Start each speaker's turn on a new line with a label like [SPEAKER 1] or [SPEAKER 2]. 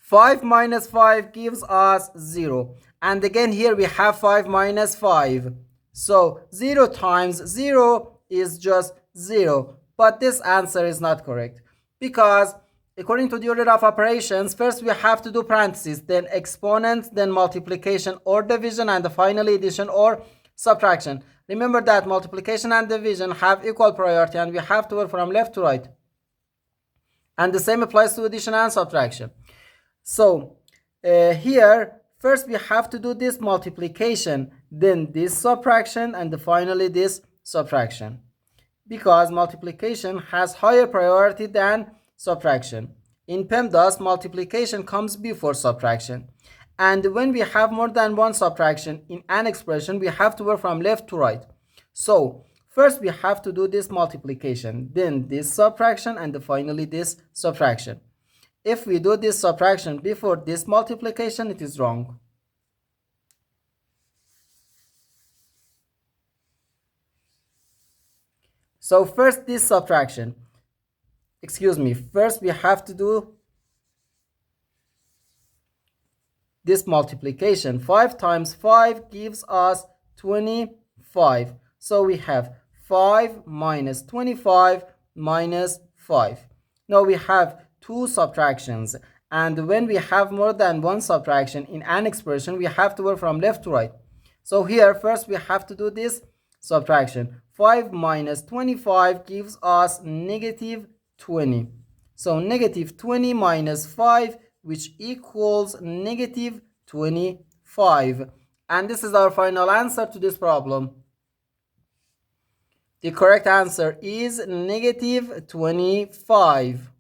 [SPEAKER 1] 5 minus 5 gives us 0. And again here we have 5 minus 5. So 0 times 0 is just 0. But this answer is not correct. Because according to the order of operations, first we have to do parentheses, then exponents, then multiplication or division, and finally addition or subtraction. Remember that multiplication and division have equal priority and we have to work from left to right. And the same applies to addition and subtraction. So here, first we have to do this multiplication, then this subtraction, and finally this subtraction. Because multiplication has higher priority than subtraction. In PEMDAS, multiplication comes before subtraction. And when we have more than one subtraction in an expression, we have to work from left to right. So first we have to do this multiplication, then this subtraction, and finally this subtraction. If we do this subtraction before this multiplication, it is wrong. So first this subtraction. First we have to do this multiplication. 5 times 5 gives us 25. So we have 5 minus 25 minus 5. Now we have two subtractions, and when we have more than one subtraction in an expression, we have to work from left to right. So here first we have to do this subtraction. 5 minus 25 gives us negative 20. So negative 20 minus 5, which equals negative 25. And this is our final answer to this problem. The correct answer is negative 25.